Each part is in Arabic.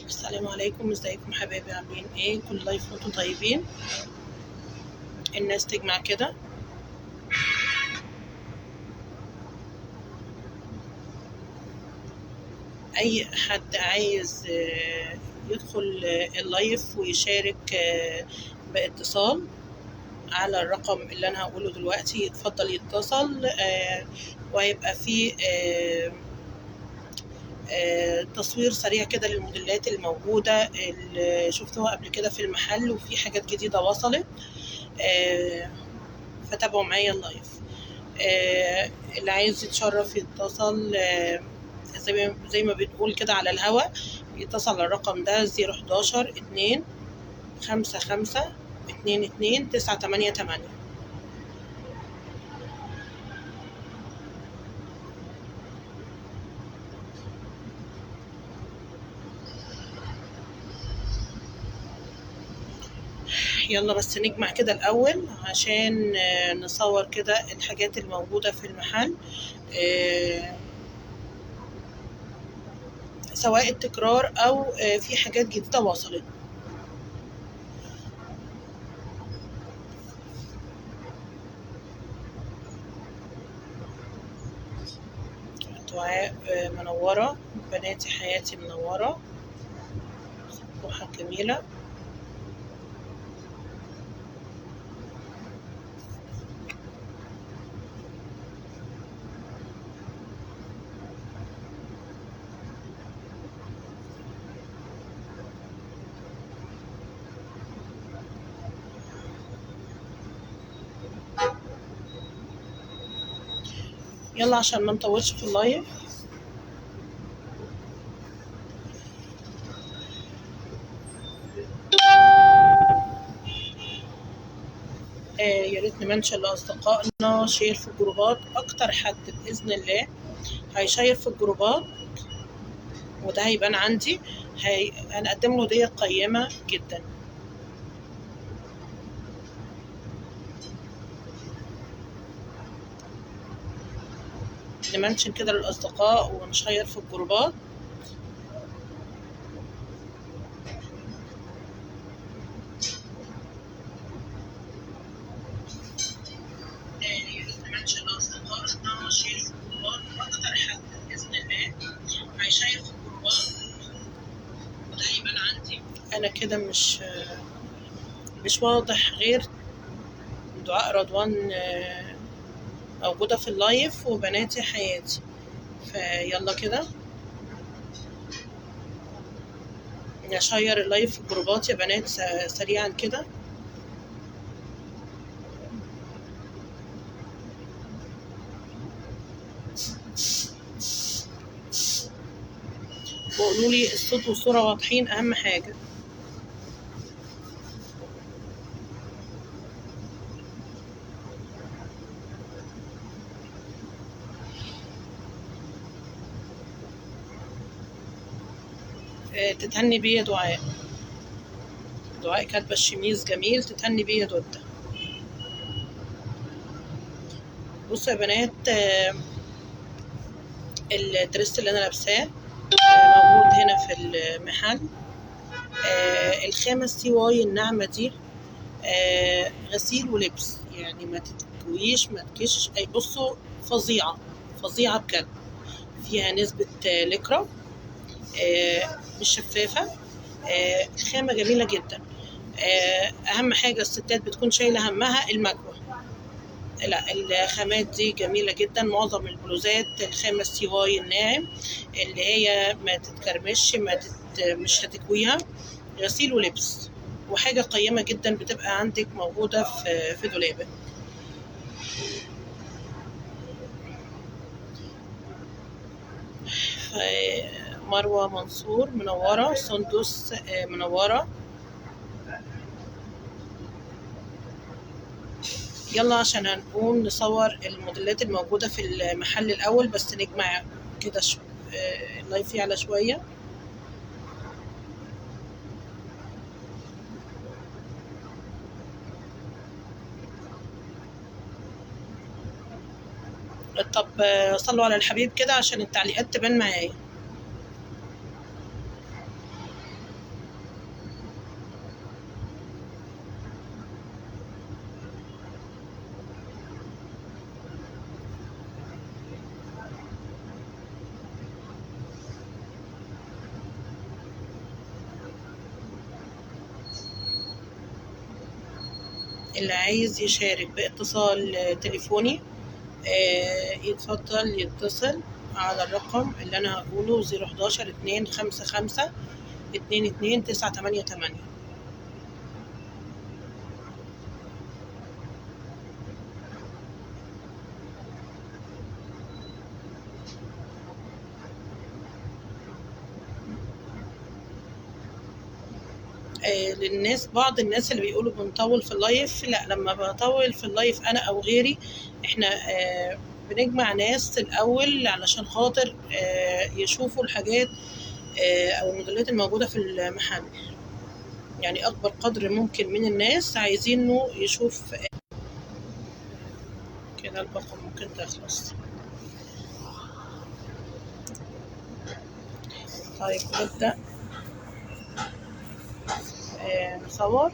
السلام عليكم، ازيكم حبايبي؟ عاملين ايه؟ كل لايف وانتم طيبين. الناس تجمع كده. اي حد عايز يدخل اللايف ويشارك باتصال على الرقم اللي انا هقوله دلوقتي، يتفضل يتصل. وهيبقى فيه تصوير سريع كده للموديلات الموجودة اللي شفتوها قبل كده في المحل، وفي حاجات جديدة وصلت. فتابعوا معايا اللايف. اللي عايز يتشرف يتصل، زي ما بنقول كده على الهوا، يتصل على الرقم ده 011-255-22-988. يلا بس نجمع كده الأول عشان نصور كده الحاجات الموجودة في المحل، سواء التكرار أو في حاجات جديدة وصلت. دعاء منورة، بناتي حياتي منورة، روحها جميلة. يلا عشان ما نطولش في اللايف. يا ريت نمنشن لأصدقائنا، شير في الجروبات. أكتر حد بإذن الله هيشير في الجروبات وده هيبان عندي، هنقدم له هدية قيمة جدا. نمنشن كده للأصدقاء ونشير في الجروبات. أكتر حد بإذن الله هيشير في الجروبات وده هيبان عندي. أنا كده مش واضح غير دعاء رضوان موجودة في اللايف، وبناتي حياتي. فيلا كده نشير اللايف في الجروبات يا بنات سريعا كده. وقولوا لي الصوت والصورة واضحين، أهم حاجة. تتهني بيه يا دعاء. دعاء كاتبة الشميز جميل، تتهني بيه يا دودة. بصوا يا بنات، الدرس اللي أنا لابساه موجود هنا في المحل. الخامة السي واي الناعمة دي، غسيل ولبس، يعني ما تتكويش ما تكش. بصوا فظيعة فظيعة بجد. فيها نسبة لكرة، مش شفافة. خامة جميلة جدا. أهم حاجة الستات بتكون شايلة همها المكوى. لا، الخامات دي جميلة جدا. معظم البلوزات الخامة السي واي الناعم، اللي هي ما تتكرمش، مش هتكويها. غسيل ولبس، وحاجة قيمة جدا بتبقى عندك موجودة في دولابك. مروة منصور منورة، سندس منورة. يلا عشان هنقوم نصور الموديلات الموجودة في المحل الأول، بس نجمع كده اللايف يعلى شوية. طب صلوا على الحبيب كده عشان التعليقات تبان معايا. اللي عايز يشارك باتصال تليفوني يتفضل يتصل على الرقم اللي انا هقوله 011 255 22 988. للناس، بعض الناس اللي بيقولوا بنطول في اللايف، لا، لما بطول في اللايف انا او غيري احنا بنجمع ناس الاول علشان خاطر يشوفوا الحاجات او الموديلات الموجوده في المحل. يعني اكبر قدر ممكن من الناس عايزينه يشوف كده. الباقه ممكن تخلص. طيب نبدا نصور.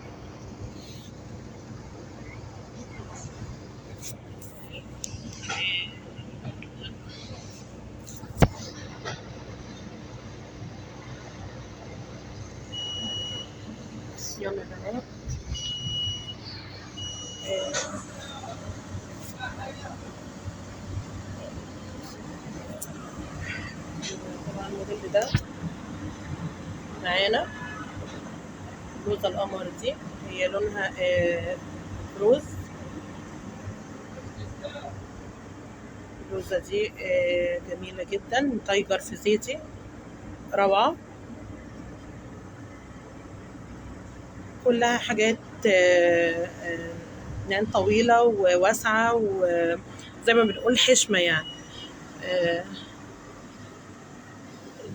يلا يا بنات. طبعا الموديل ده معانا بلوزة القمر دي، هي لونها روز. البلوزة دي جميلة جدا، تايجر في زيتي، روعة. كلها حاجات يعني طويلة وواسعة وزي ما بنقول حشمة يعني.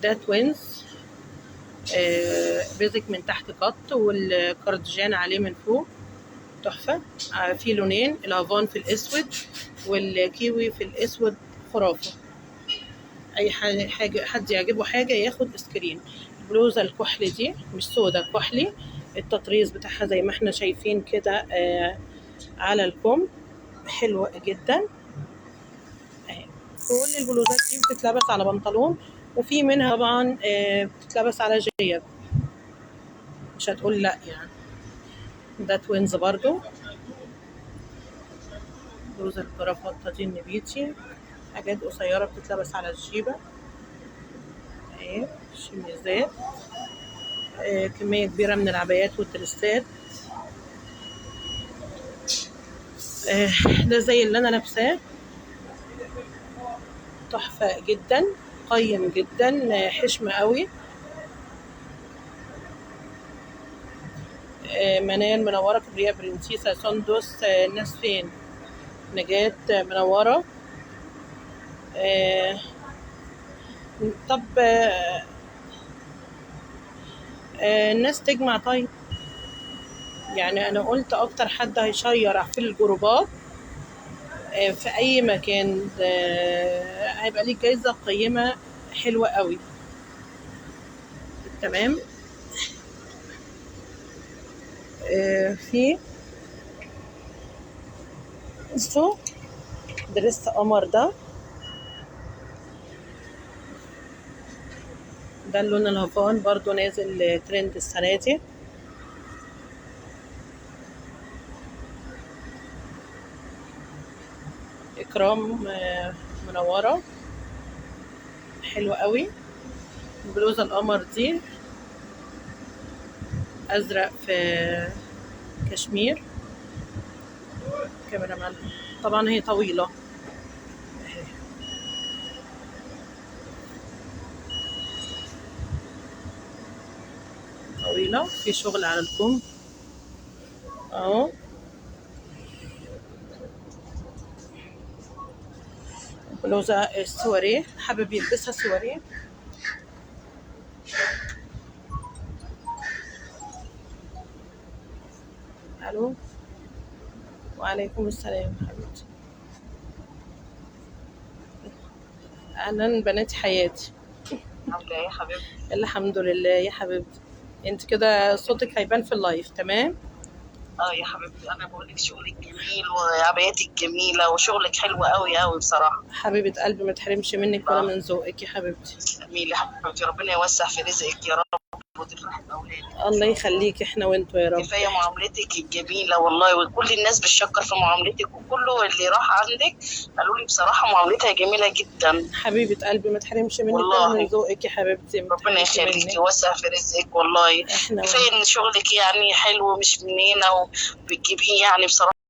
ده توينز، بيزك من تحت قط والكارديجان عليه من فوق، تحفة. في لونين، الهافان في الاسود والكيوي في الاسود، خرافة. اي حاجة حد يعجبه حاجة ياخد سكرين. البلوزة الكحلي دي مش سودا، كحلي، التطريز بتاعها زي ما احنا شايفين كده على الكم، حلوة جدا. كل البلوزات دي بتتلبس على بنطلون، وفي منها طبعا بتتلبس على جيب، مش هتقول لا يعني. ده توينز برضو، بلوزة الجرافطة دي النبيتي، حاجات قصيرة بتتلبس على الجيبة اهي، شميزات، كمية كبيرة من العبايات والدريسات. ده زي اللي انا لابساه، تحفة جدا، قيم جدا، حشمة قوي. منال منورة، كبرياء برنسيسة، سندس، الناس فين، نجاة منورة. طب الناس تجمع. طيب يعني انا قلت اكتر حد هيشير في الجروبات في اي مكان هيبقى ليه جايزة قيمة حلوة قوي. تمام. في بصوا دريس قمر، ده اللون الهافان برضو نازل ترند السنة دي. إكرام منورة، حلوة قوي. بلوزة القمر دي أزرق في كشمير. كاميرا مان، طبعا هي طويلة، طويلة، في شغل على الكم اهو. بلوزة السواريه، حابب يلبسها سواريه. الو، وعليكم السلام حبيبتي. اهلا بنات حياتي. عامله ايه يا حبيبتي؟ الحمد لله يا حبيبتي. انت كده صوتك هيبان في اللايف. تمام. يا حبيبتي، انا بقول لك شغلك جميل وعباياتك جميله وشغلك حلو قوي قوي بصراحه. حبيبة قلبي، ما تحرمش منك ولا من ذوقك يا حبيبتي. تسلمي لي يا حبيبتي، ربنا يوسع في رزقك يا رب وتفرحي باولادك. الله يخليك، احنا وانتوا يا رب. كفايه معاملتك الجميله والله، وكل الناس بتشكر في معاملتك، وكله اللي راح عندك قالوا لي بصراحه معاملتها جميله جدا. حبيبه قلبي ما تحرمش منك والله. ولا من ذوقك يا حبيبتي، ما ربنا تحرمش يخليكي منك. ويوسع في رزقك والله. احنا كفايه ان شغلك يعني حلو مش من هنا وبتجيبيه يعني بصراحه.